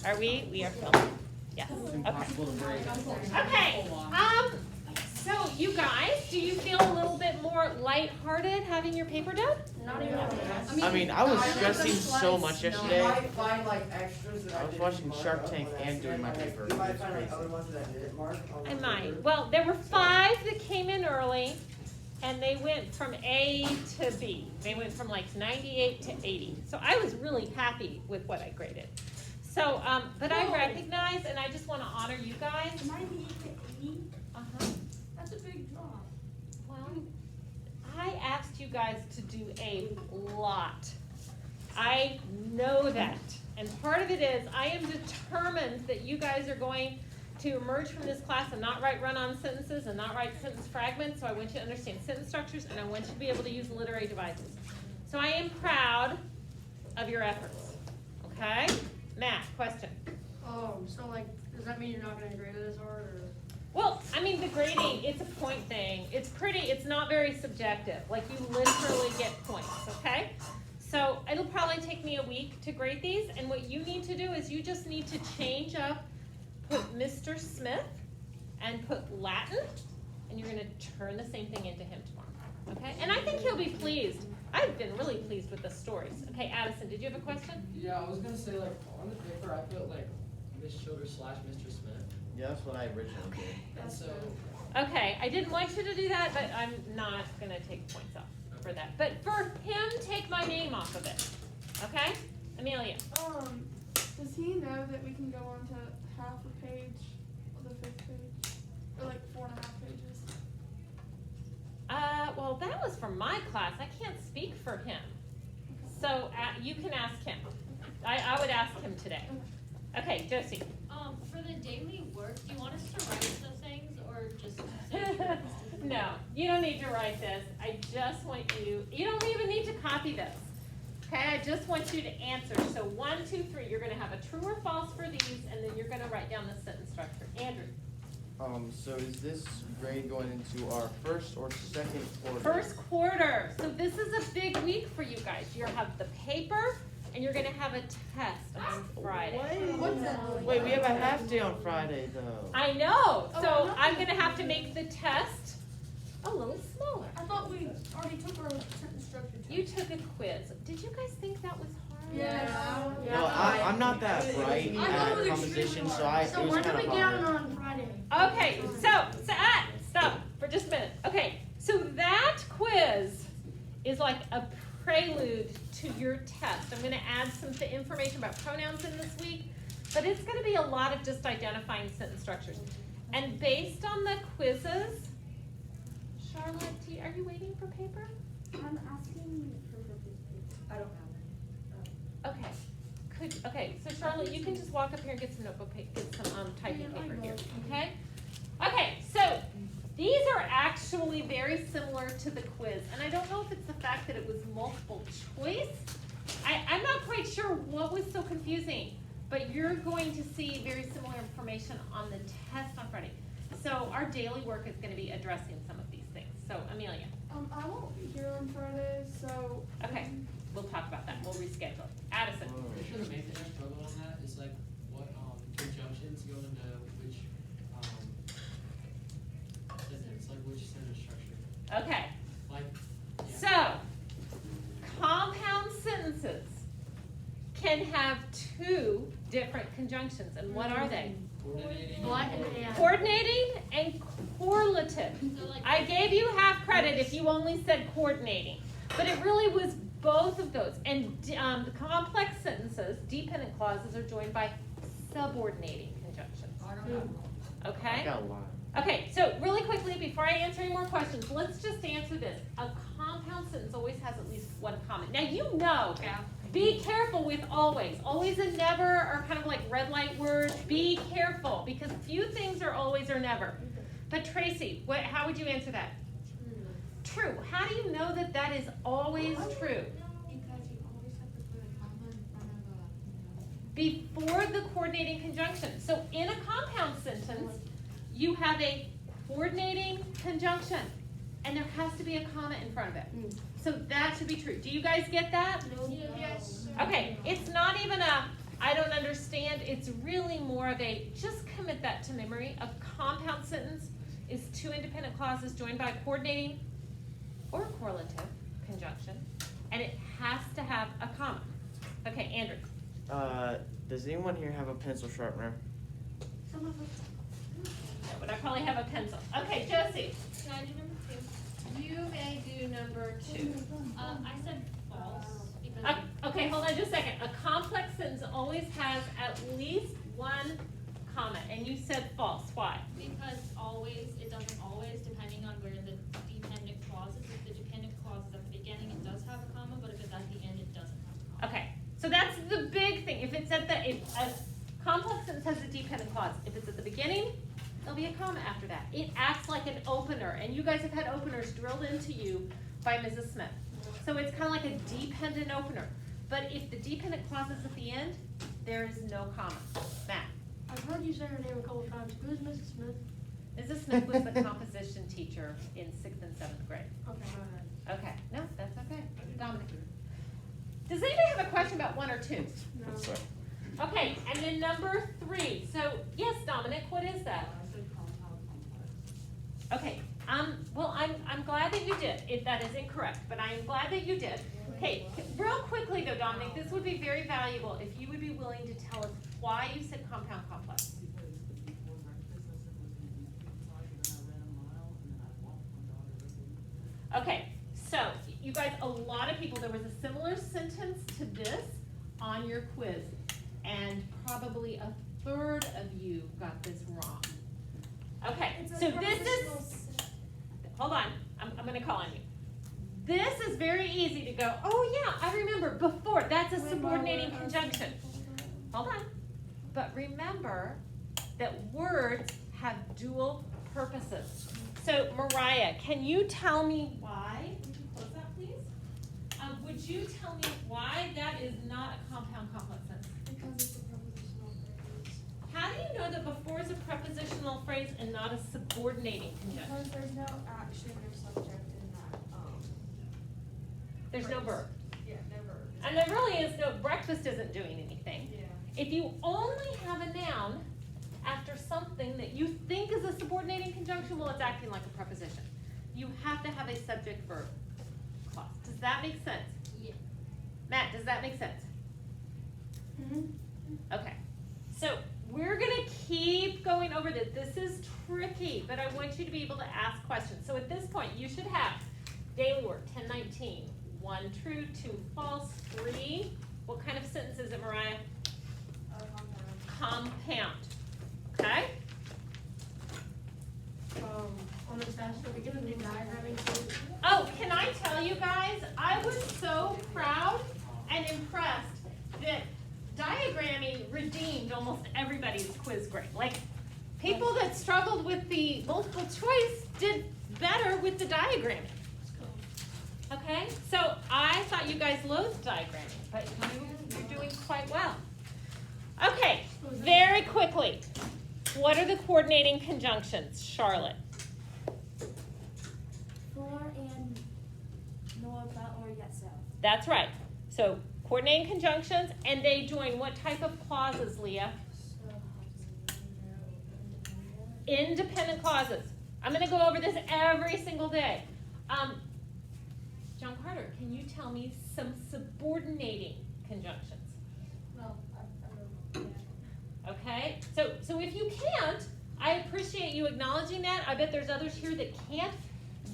Are we? We are filming. Yes. Okay. So you guys, do you feel a little bit more lighthearted having your paper done? Not even. I mean, I was stressing so much yesterday. You might find like extras that I was watching Shark Tank and doing my paper. You might find like other ones that didn't mark. I might. Well, there were 5 that came in early, and they went from A to B. They went from like 98 to 80. So I was really happy with what I graded. So, but I recognize, and I just want to honor you guys. 98 to 80? Uh-huh. That's a big drop. Well, I asked you guys to do a lot. I know that. And part of it is I am determined that you guys are going to emerge from this class and not write run-on sentences and not write sentence fragments. So I want you to understand sentence structures, and I want you to be able to use literary devices. So I am proud of your efforts. Okay? Matt, question. So like, does that mean you're not gonna grade it as hard, or? Well, I mean, the grading, it's a point thing. It's not very subjective. Like, you literally get points, okay? So it'll probably take me a week to grade these, and what you need to do is you just need to change up, put Mr. Smith, and put Latin, and you're gonna turn the same thing into him tomorrow, okay? And I think he'll be pleased. I've been really pleased with the stories. Okay, Addison, did you have a question? Yeah, I was gonna say, like, on the paper, I put like Miss Childers / Mr. Smith, Yeah, that's what I originally did. and so Okay, I didn't want you to do that, but I'm not gonna take points off for that. But for him, take my name off of it, okay? Amelia. Does he know that we can go on to half a page of the 5th page? Or like 4.5 pages? Well, that was for my class. I can't speak for him. So you can ask him. I would ask him today. Okay, Josie. For the daily work, do you want us to write those things or just say? No, you don't need to write this. I just want you don't even need to copy this. Okay, I just want you to answer. So 1, 2, 3, you're gonna have a true or false for these, and then you're gonna write down the sentence structure. Andrew. So is this grade going into our first or second quarter? First quarter. So this is a big week for you guys. You'll have the paper, and you're gonna have a test on Friday. What's that? Wait, we have a half day on Friday though. I know. So I'm gonna have to make the test a little smaller. I thought we already took our sentence structure test. You took a quiz. Did you guys think that was hard? Yeah. No, I'm not that bright I thought at it was composition, extremely so hard. it So was when do kind we of get on hard. on Friday? Okay, stop for just a minute. Okay, so that quiz is like a prelude to your test. I'm gonna add some information about pronouns in this week, but it's gonna be a lot of just identifying sentence structures. And based on the quizzes, Charlotte, are you waiting for paper? I'm asking for paper. I don't have it. Okay, so Charlotte, you can just walk up here and get some notebook, get some typing paper here, okay? Okay, so these are actually very similar to the quiz, and I don't know if it's the fact that it was multiple choice. I'm not quite sure what was so confusing, but you're going to see very similar information on the test on Friday. So our daily work is gonna be addressing some of these things. So Amelia. I won't be here on Friday, so. Okay, we'll talk about that, we'll reschedule. Addison. pretty sure the main thing I struggle on that is like what conjunctions go into which sentence, like which sentence structure. Okay, Like, so yeah. compound sentences can have 2 different conjunctions, and what are they? Coordinating. What? Yeah. Coordinating and correlative. So like, I gave you half credit if you only said coordinating, but it really was both of those. And the complex sentences, dependent clauses, are joined by subordinating conjunctions. I don't know. I Okay? got a lot. Okay, so really quickly, before I answer any more questions, let's just answer this. A compound sentence always has at least one comment. Now you know, be careful with always. Always and never are kind of like red light words. Be careful, because few things are always or never. But Tracy, how would you answer that? True. How do you know that that is always true? Because you always have to put a comma in front of Before the coordinating conjunction. So in a compound sentence, you have a coordinating conjunction, and there has to be a comma in front of it. So that should be true. Do you guys get that? Yes. Okay, it's not even a, I don't understand and it's really more of a, just commit that to memory. A compound sentence is two independent clauses joined by a coordinating or correlative conjunction, and it has to have a comma. Okay, Andrew. Does anyone here have a pencil sharpener? Some of us. No, but I probably have a pencil. Okay, Josie. Can I do number two? You may do number 2. I said false, because. Okay, hold on just a second. A complex sentence always has at least one comma, and you said false. Why? Because always, it doesn't always, depending on where the dependent clause is. If the dependent clause is at the beginning, it does have a comma, but if it's at the end, it doesn't have a comma. Okay, so that's the big thing. If it's at the, if a complex sentence has a dependent clause, if it's at the beginning, there'll be a comma after that. It acts like an opener, and you guys have had openers drilled into you by Mrs. Smith. So it's kind of like a dependent opener. But if the dependent clause is at the end, there is no comma. Matt. I've heard you say her name a couple of times. Who's Mrs. Smith? Mrs. Smith was the composition teacher in 6th and 7th grade. Okay, my bad. Okay, no, that's okay. Dominic. Does anybody have a question about 1 or 2? No. Sorry. Okay, and then number 3. So, yes, Dominic, what is that? Okay, well, I'm glad that you did. If that is incorrect, but I am glad that you did. Okay, real quickly though, Dominic, this would be very valuable if you would be willing to tell us why you said compound complex. Okay, so you guys, a lot of people, there was a similar sentence to this on your quiz, and probably a third of you got this wrong. Okay, so this is, hold on, I'm gonna call on you. This is very easy to go, oh yeah, I remember before, that's a subordinating conjunction. Hold on, but remember that words have dual purposes. So Mariah, can you tell me why, would you close that please? Would you tell me why that is not a compound complex sentence? Because it's a prepositional phrase. How do you know that before is a prepositional phrase and not a subordinating conjunction? Because there's no action or subject in that, There's no verb. yeah, never. And there really is no, breakfast isn't doing anything. Yeah. If you only have a noun after something that you think is a subordinating conjunction, well, it's acting like a preposition. You have to have a subject-verb clause. Does that make sense? Yeah. Matt, does that make sense? Mm-hmm. Okay. So we're gonna keep going over this. This is tricky, but I want you to be able to ask questions. So at this point, you should have daily work, 1019. 1 true, 2 false, 3. What kind of sentence is it, Mariah? Compound. Okay? On this test, are we gonna do diagramming too? Oh, can I tell you guys, I was so proud and impressed that diagramming redeemed almost everybody's quiz grade. Like, people that struggled with the multiple choice did better with the diagramming. Okay, so I thought you guys loathed diagramming, but you're doing quite well. Okay, very quickly, what are the coordinating conjunctions, Charlotte? For and nor, but, or yet so. That's right. So coordinating conjunctions, and they join what type of clauses, Leah? Independent clauses. I'm going to go over this every single day. John Carter, can you tell me some subordinating conjunctions? Well, I don't know. Okay, so if you can't, I appreciate you acknowledging that. I bet there's others here that can't.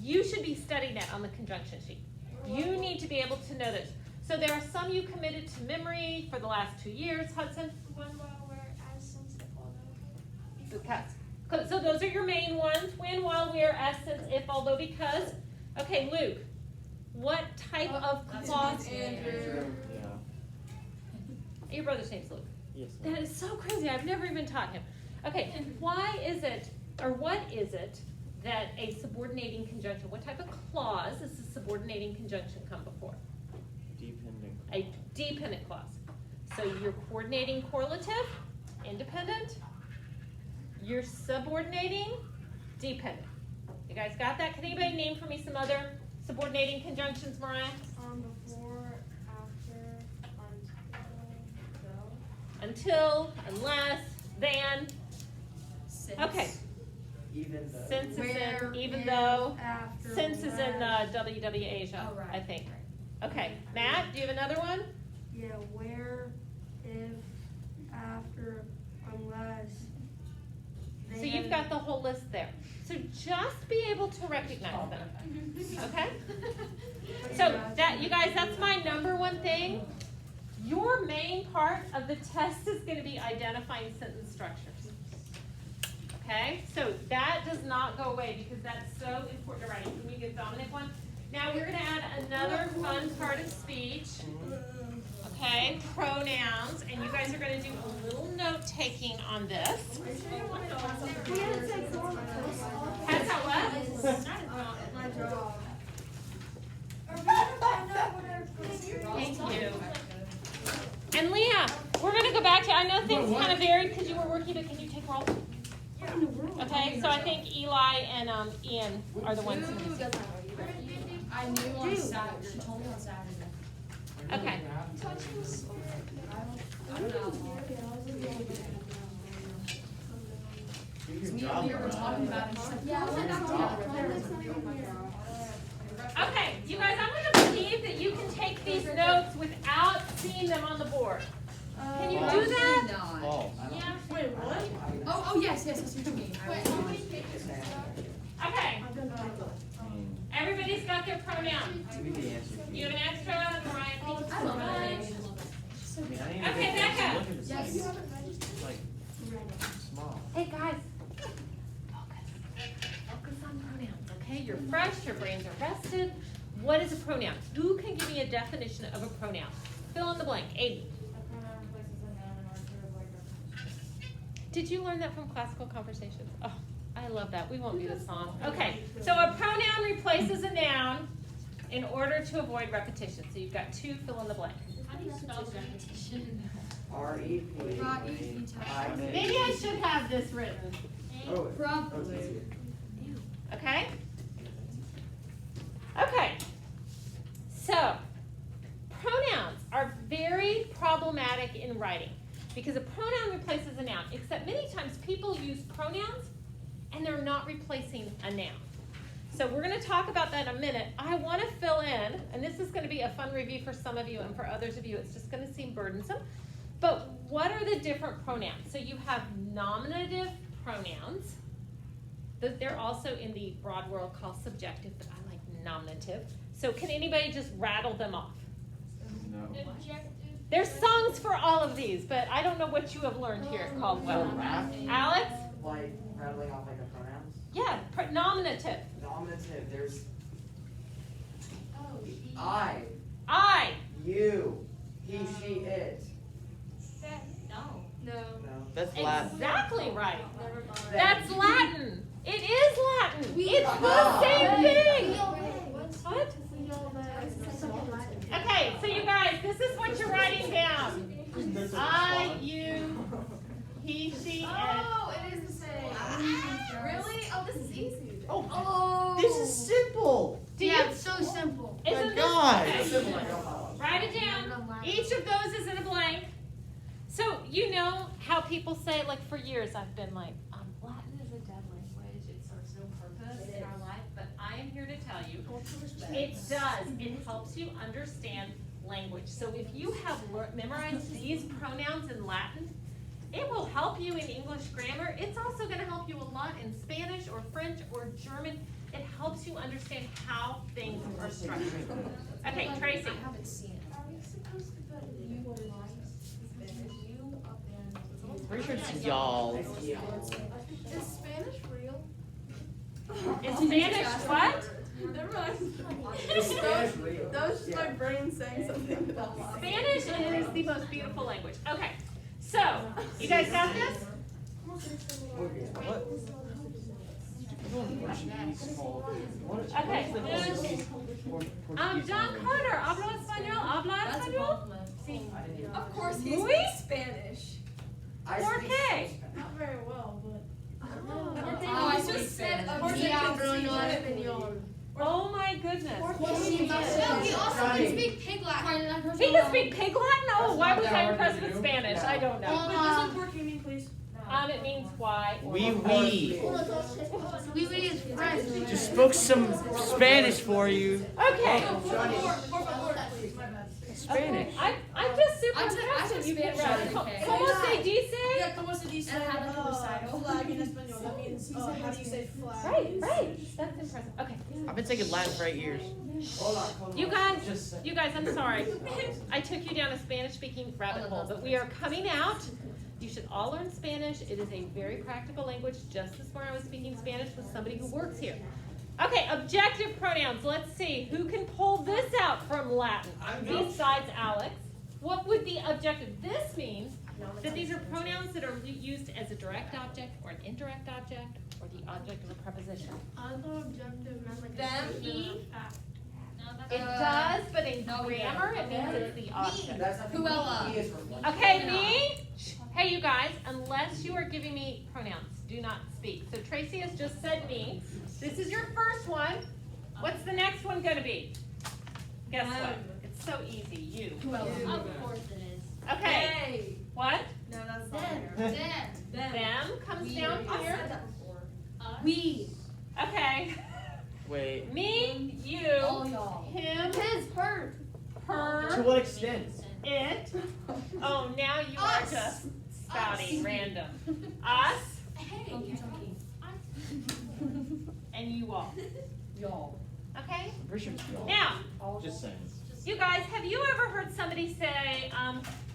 You should be studying that on the conjunction sheet. You need to be able to know this. So there are some you committed to memory for the last 2 years, Hudson. When, while, where, as, since, if, although. Because. So those are your main ones. When, while, where, as, since, if, although, because. Okay, Luke, what type of clause? Andrew. Yeah. Your brother's name's Luke. Yes. That is so crazy. I've never even taught him. Okay, why is it, or what is it, that a subordinating conjunction, what type of clause does the subordinating conjunction come before? Dependent. A dependent clause. So your coordinating correlative, independent. Your subordinating, dependent. You guys got that? Can anybody name for me some other subordinating conjunctions, Mariah? Before, after, until, until, unless, than. Okay, Even though. since is Where, in, even if, though, after, since is in when. WW Asia, Oh, right. I think. Okay, Matt, do you have another one? Yeah, where, if, after, unless. So you've got the whole list there. So just be able to recognize them, okay? So that, you guys, that's my number one thing. Your main part of the test is gonna be identifying sentence structures. Okay, so that does not go away because that's so important to writing. Can you give Dominic one? Now we're gonna add another fun part of speech. Okay, pronouns, and you guys are gonna do a little note taking on this. Has that what? My job. Thank you. And Leah, we're gonna go back to, I know things kind of varied because you were working, but can you take roll? Okay, so I think Eli and Ian are the ones who. I knew on Saturday, she told me on Saturday. Okay. I don't know. Do your Me job, and Leah were Mariah. talking about it, she's like, Okay, you guys, I'm gonna believe that you can take these notes without seeing them on the board. Can you do that? False. yeah. Wait, what? Oh, yes, I see what you mean. Okay, I mean, everybody's got their pronoun. to be the answer. You have an extra, Mariah, thank you I so love much. it. I mean, I didn't Okay, even Becca. look at the Yes. site. It's like small. Hey, guys. Focus on pronouns, okay? You're fresh, your brains are rested. What is a pronoun? Who can give me a definition of a pronoun? Fill in the blank. Aiden. Did you learn that from Classical Conversations? Oh, I love that. We won't do the song. Okay, so a pronoun replaces a noun in order to avoid repetition. So you've got two, fill in the blank. How do you spell repetition? R-E-P. I-T. Maybe I should have this written, Oh, it's Probably. easier. okay? Okay, so pronouns are very problematic in writing because a pronoun replaces a noun, except many times people use pronouns and they're not replacing a noun. So we're gonna talk about that in a minute. I wanna fill in, and this is gonna be a fun review for some of you, and for others of you, it's just gonna seem burdensome. But what are the different pronouns? So you have nominative pronouns. They're also in the broad world called subjective, but I like nominative. So can anybody just rattle them off? No. Objective. There's songs for all of these, but I don't know what you have learned here at Caldwell. Alex? Like rattling off like a pronouns. Yeah, nominative. Nominative, there's Oh, I. you, he, she, it. No. No. No. That's Latin. Exactly right. Never mind. That's Latin. It is Latin. It's the Ah. same thing. What? What? Okay, so you guys, this is what you're writing down. I, you, he, she, it. Oh, it is the same. Really? Oh, this is easy. Oh. This is simple. Do you? Yeah, it's so simple. Isn't My this God. okay? Simple, like Ohio. Write it down. Each of those is in a blank. So you know how people say, like for years I've been like, Latin is a dead language. It serves no purpose in our life. But I am here to tell you, it does. It helps you understand language. So if you have memorized these pronouns in Latin, it will help you in English grammar. It's also going to help you a lot in Spanish or French or German. It helps you understand how things are structured. Okay, Tracy. I haven't seen it. Are we supposed to put you or you up there? Pretty sure it's y'all. Is Spanish real? In Spanish, what? Never mind. Is Spanish real? That was just my Yeah. brain saying something about that. Spanish is the most beautiful language. Okay, so you guys got this? What? Portuguese called. Okay. John Carter, habla español, habla That's español. compliment. Sí. Of course he's he's Muy? Spanish. I ¿Por speak qué? Spanish. Not very well, but. Oh, I just said Oh my goodness. he also can speak Pig Latin. He can speak Pig Latin? Oh, why was I impressed with Spanish? I don't don't know. Wait, what's the pork mean, please? It means why. or Oui, what. oui. Oui, oui is French. Just spoke some Spanish for you. Okay. Spanish. I'm just super I took impressed that you can Spanish read. in UK. Como se dice? Yeah, como se dice? And I had like a recital. Flag in Espanol. That means, how do you say flag? Right, right. That's impressive. Okay. I've been taking Latin for 8 years. Hold on. You guys, Just say- you guys, I'm sorry. I took you down a Spanish-speaking rabbit hole, but we are coming out. You should all learn Spanish. It is a very practical language, just as where I was speaking Spanish with somebody who works here. Okay, objective pronouns. Let's see, who can pull this out from Latin besides Alex? What would the objective? This means that these are pronouns that are used as a direct object or an indirect object or the object of a preposition. I thought objective meant like Them, a he, No, that's. It does, but in no, we grammar, it means it's the object. That's not Cruella. He is from London. Okay, me? Hey, you guys, unless you are giving me pronouns, do not speak. So Tracy has just said me. This is your first one. What's the next one gonna be? Guess what? It's so easy, you. Of course it is. Okay, what? No, that's Them. Them comes down I've here. said that before. Us. We. Okay. Wait. Me, you, All y'all. him, his, her. To her, what extent? it. Oh, now you are Us. just spouting random. Us Hey. Funky chunky. and you all. Y'all. Okay? I'm pretty sure it's y'all. Now, Just saying. you guys, have you ever heard somebody say,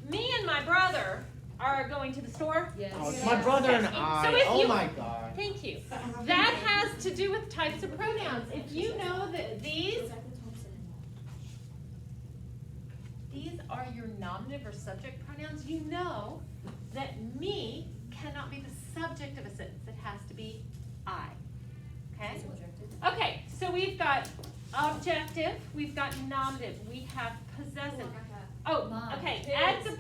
me and my brother are going to the store? Yes. Oh, it's my brother and So I. if Oh you- my god. Thank you. That has to do with types of pronouns. If you know that these are your nominative or subject pronouns, you know that me cannot be the subject of a sentence. It has to be I. Okay? Okay, so we've got objective, we've got nominative, we have possessive. Oh, Mine. okay,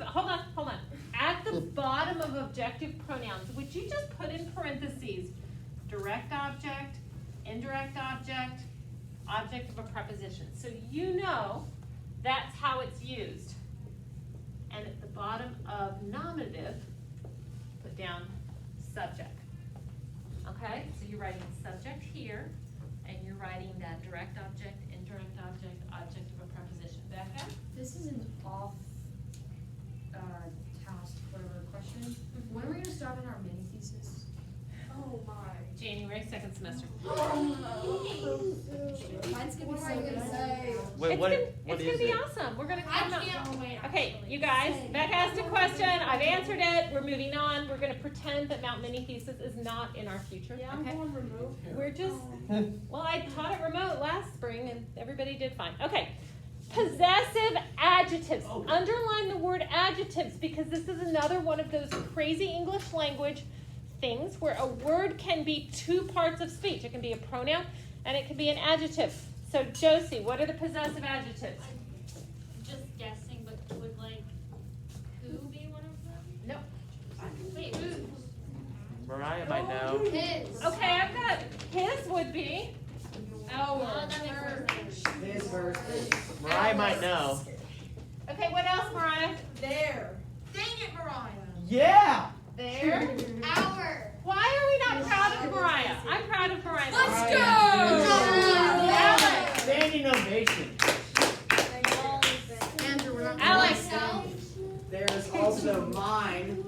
hold on. At the bottom of objective pronouns, would you just put in parentheses, direct object, indirect object, object of a preposition? So you know that's how it's used. And at the bottom of nominative, put down subject. Okay, so you're writing subject here, and you're writing that direct object, indirect object, object of a preposition. Becca? This is an off, task, whatever question. When are we gonna start on our mini thesis? Oh my. January, second semester. Mine's gonna be What am I gonna say? Wait, It's what gonna is be it? awesome. We're gonna I come up. can't wait. Okay, you guys, Becca asked a question, I've answered it, we're moving on. We're gonna pretend that Mount Mini Thesis is not in our future, Yeah, I'm okay? going remote. We're just, well, I taught it remote last spring and everybody did fine. Okay, possessive adjectives. Underline the word adjectives because this is another one of those crazy English language things where a word can be two parts of speech. It can be a pronoun and it can be an adjective. So Josie, what are the possessive adjectives? Just guessing, but would like who be one of them? No. Wait, who? Mariah might know. His. Okay, I've got his would be. Oh, that makes more sense. His versus. Mariah might know. Okay, what else, Mariah? There. Dang it, Mariah. Yeah! There. Our. Why are we not proud of Mariah? I'm proud of Mariah. Let's Alex. Standing ovation. Andrew, we're not. Alex. There's also mine,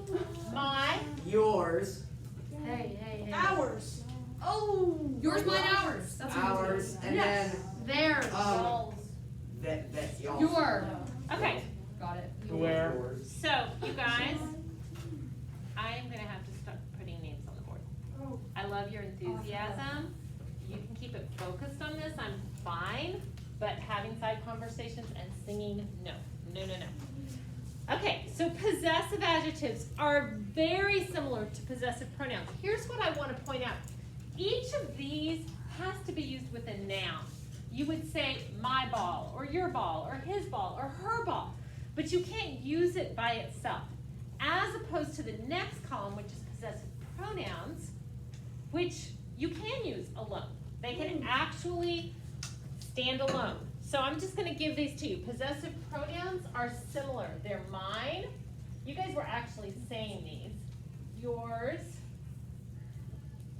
My. yours, Hey, hey, hey. Hours. Oh. Yours, mine, ours. That's what ours, and Yes. There. that y'all. Your. Okay, Got it. Where? so you guys, I am gonna have to start putting names on the board. Oh. I love your enthusiasm. You can keep it focused on this, I'm fine, but having side conversations and singing, no. Okay, so possessive adjectives are very similar to possessive pronouns. Here's what I want to point out. Each of these has to be used with a noun. You would say my ball, or your ball, or his ball, or her ball, but you can't use it by itself. As opposed to the next column, which is possessive pronouns, which you can use alone. They can actually stand alone. So I'm just gonna give these to you. Possessive pronouns are similar. They're mine, you guys were actually saying these. Yours,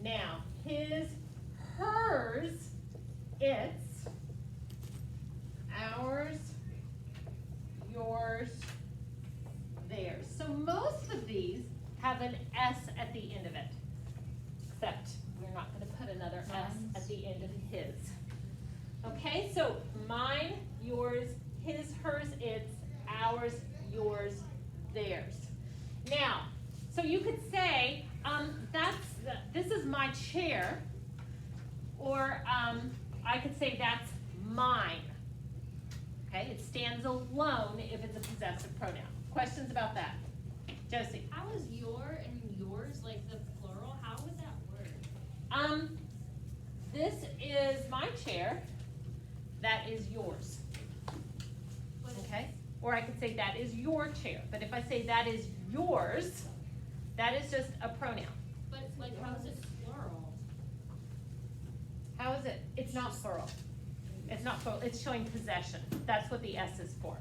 now, his, hers, its, ours, yours, theirs. So most of these have an S at the end of it, except we're not gonna put another S at the end of his. Okay, so mine, yours, his, hers, its, ours, yours, theirs. Now, so you could say, this is my chair, or I could say that's mine. Okay, it stands alone if it's a possessive pronoun. Questions about that? Josie? How is your and yours, like the plural, how would that work? This is my chair, that is yours. What is- Okay? Or I could say that is your chair, but if I say that is yours, that is just a pronoun. But like, how is it plural? How is it? It's not plural. It's not plural, it's showing possession. That's what the S is for.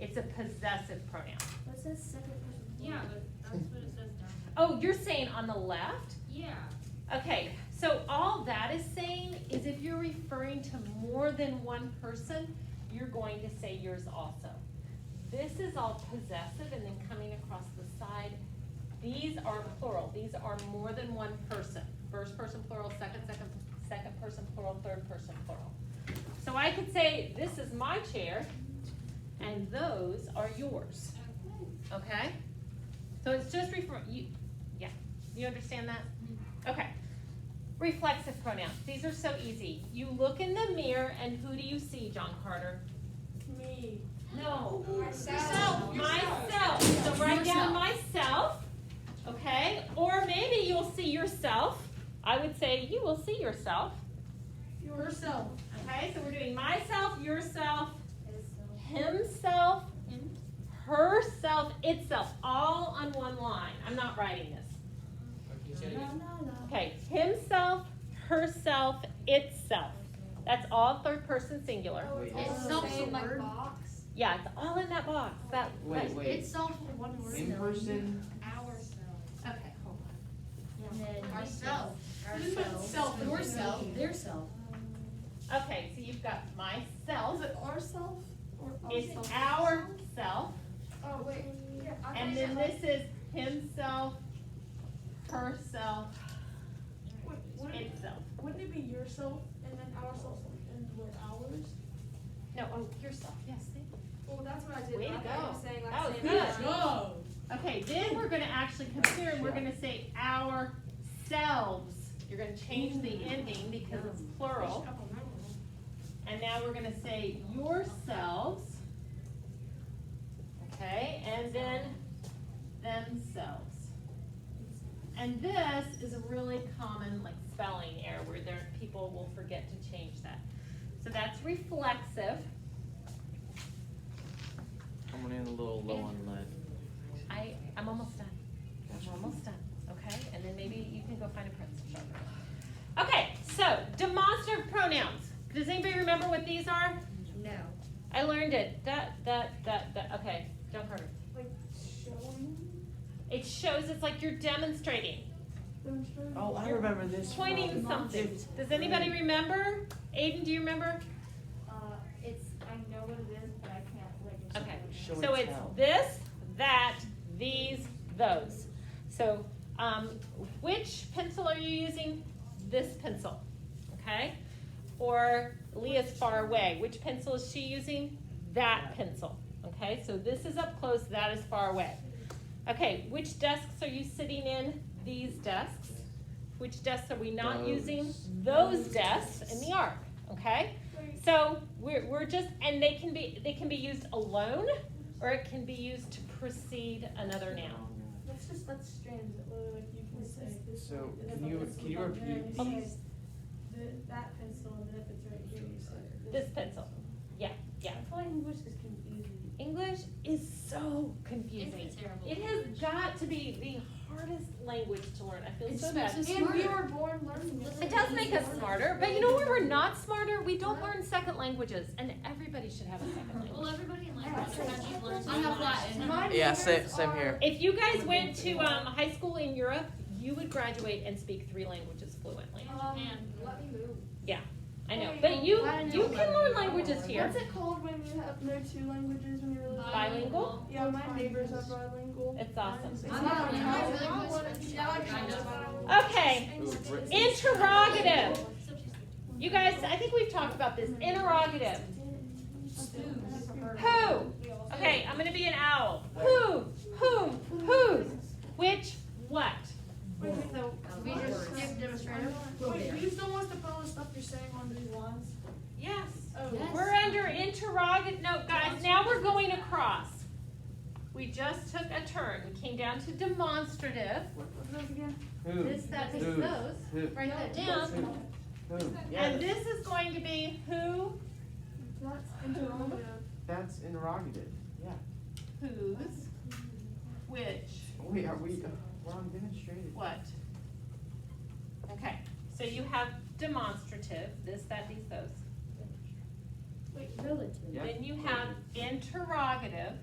It's a possessive pronoun. What says second person? Yeah, but that's what it says down there. Oh, you're saying on the left? Yeah. Okay, so all that is saying is if you're referring to more than one person, you're going to say yours also. This is all possessive and then coming across the side. These are plural. These are more than one person. First person plural, second person plural, third person plural. So I could say, this is my chair, and those are yours. Okay? So it's just you understand that? Okay. Reflexive pronouns. These are so easy. You look in the mirror, and who do you see, John Carter? Me. No. Myself. Myself. So write down myself, okay? Or maybe you'll see yourself. I would say you will see yourself. Yourself. Okay, so we're doing myself, yourself, himself, herself, itself, all on one line. I'm not writing this. Can you say it again? Okay, himself, herself, itself. That's all third person singular. Wait, Itself's a Like word. box? Yeah, it's all in that box. wait. Itself one word. In person, Ourselves. Okay, hold on. And then Ourself. Who's put self in Yourself. their self. Okay, so you've got myself, Is it ourself or it's ourself? ourself, Oh, wait. Yeah, I and thought then this is himself, herself, itself. Wouldn't it be yourself and then ourself and with ours? No, oh, yourself, yes, thank you. Well, that's what I did. Way to last go. time. I was saying, like, That was saying good. that. Okay, then we're gonna actually compare, and we're gonna say ourselves. You're gonna change the ending because it's plural. And now we're gonna say yourselves. Okay, and then themselves. And this is a really common like spelling error where people will forget to change that. So that's reflexive. I'm running a little low on lead. I'm almost done. I'm almost done, okay? And then maybe you can go find a pencil sharpener. Okay, so demonstrative pronouns. Does anybody remember what these are? No. I learned it. Okay, John Carter. Like showing, It shows it's like you're demonstrating, demonstrating. Oh, I remember this. pointing from something. fifth Does anybody grade. remember? Aiden, do you remember? I know what it is, but I can't like. Okay, Show so and it's tell. this, that, these, those. So, which pencil are you using? This pencil, okay? Or Leah's far away. Which pencil is she using? That pencil, okay? So this is up close, that is far away. Okay, which desks are you sitting in? These desks. Which desks are we not Those. using? Those desks in the arc, okay? So we're just, and they can be used alone, or it can be used to precede another noun. Let's strands it, literally, like you can say this. So, one, can you this repeat one, then you Okay. say that pencil, and then if it's right here, you say This pencil, yeah. I feel like English is confusing. English is so confusing. It's terrible. It has got to be the hardest language to learn. I feel It so just bad. makes us And we smarter. were born learning it. It does make us smarter, but you know where we're not smarter? We don't learn second languages, and everybody should have a second language. Well, everybody in like other countries learns I have Latin. Latin. My Yeah, neighbors same are- here. If you guys went to high school in Europe, you would graduate and speak 3 languages fluently. Japan. Let me move. I know, but you can learn languages here. What's it called when you have no 2 languages when you're really Bilingual? Yeah, my neighbors are bilingual. It's awesome. I'm not Okay, Ooh, Brit- interrogative. You guys, I think we've talked about this. Interrogative. Who? Okay, I'm gonna be an owl. Who? Whom? Whose? Which? What? Wait, so We just skip demonstrative. wait, do you still want to put all the stuff you're saying onto these lines? Yes. Oh, We're under interrogative. No, guys, now we're going across. We just took a turn. We came down to demonstrative. what's those again? Who? This, that, this, Who? those. Who? Write that down. Who? Yeah, And this is going to be who, That's interrogative. that's interrogative. Yeah. whose, which, Wait, are we? We're on demonstrative. what. Okay, so you have demonstrative, this, that, these, those. Wait, relative. Yeah. Then you have interrogative.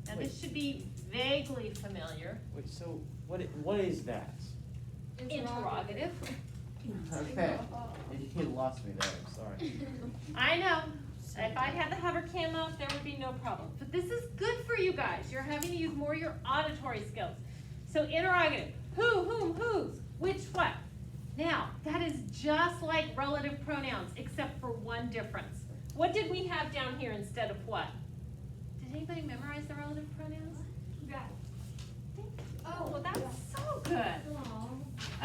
Now this should be vaguely familiar. Wait, so what is that? Interrogative. Okay. You lost me there. I'm sorry. I know. If I had the hover cam up, there would be no problem. But this is good for you guys. You're having to use more of your auditory skills. So interrogative. Who, whom, whose, which, what. Now, that is just like relative pronouns, except for one difference. What did we have down here instead of what? Did anybody memorize the relative pronouns? Oh, well, that's so good.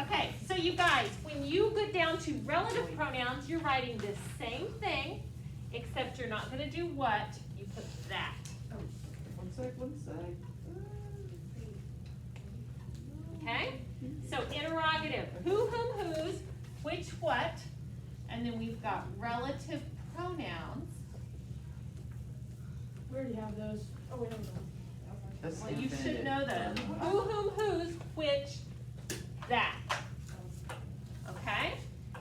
Okay, so you guys, when you go down to relative pronouns, you're writing the same thing, except you're not gonna do what, you put that. One sec. Okay? So interrogative, who, whom, whose, which, what, and then we've got relative pronouns. We already have those. Oh, wait, no. That's Well, you should infinitive. know them. Who, whom, whose, which, that. Okay?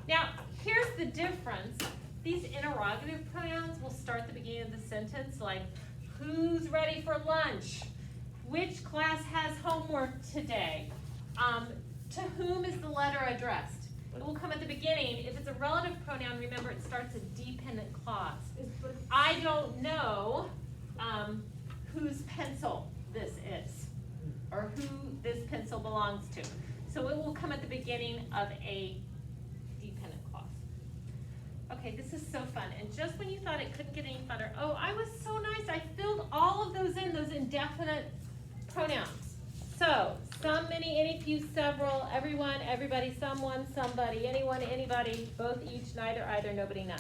Now, here's the difference. These interrogative pronouns will start at the beginning of the sentence, like, who's ready for lunch? Which class has homework today? To whom is the letter addressed? It will come at the beginning. If it's a relative pronoun, remember it starts a dependent clause. I don't know whose pencil this is, or who this pencil belongs to. So it will come at the beginning of a dependent clause. Okay, this is so fun. And just when you thought it couldn't get any funner, oh, I was so nice. I filled all of those in, those indefinite pronouns. So, some, many, any, few, several, everyone, everybody, someone, somebody, anyone, anybody, both, each, neither, either, nobody, none.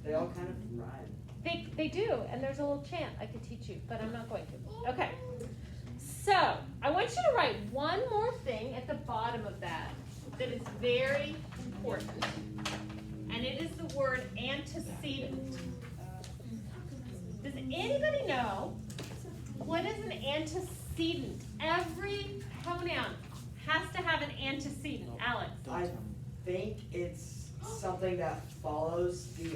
They all kind of rhyme. They do, and there's a little chant I could teach you, but I'm not going to. Okay. So, I want you to write one more thing at the bottom of that is very important. And it is the word antecedent. Does anybody know what is an antecedent? Every pronoun has to have an antecedent. Alex. I think it's something that follows the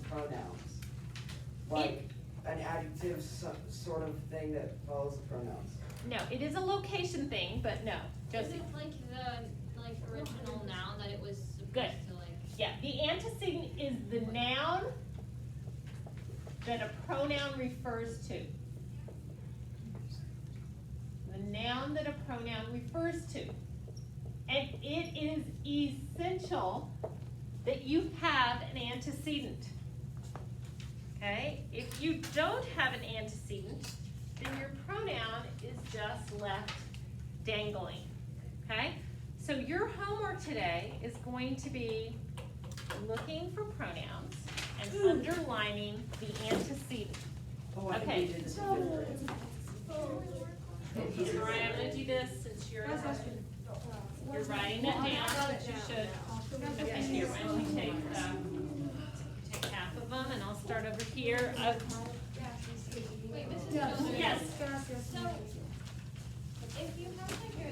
pronouns. Like an adjective sort of thing that follows the pronouns. No, it is a location thing, but no. Is Josie. it like the original noun that it was supposed Good. to like? Yeah, the antecedent is the noun that a pronoun refers to. The noun that a pronoun refers to. And it is essential that you have an antecedent. Okay? If you don't have an antecedent, then your pronoun is just left dangling. Okay? So your homework today is going to be looking for pronouns and underlining the antecedent. Oh, I think Okay. we did this in fifth grade. All right, I'm gonna do this since you're writing that down, since you should. Okay, here, why don't we take half of them, and I'll start over here. Wait, Mrs. Yeah. Jones? Yes. So, if you have like your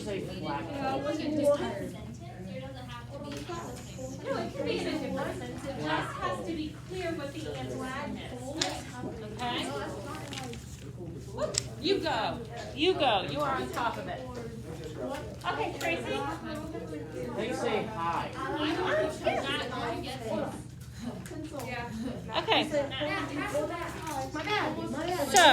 say flag. You can just type a sentence, there doesn't have to be a thing. No, it can be in a different sentence, it just has to be clear what the answer is. Okay? You go, you are on top of it. Okay, Tracy? They say hi. Okay. So,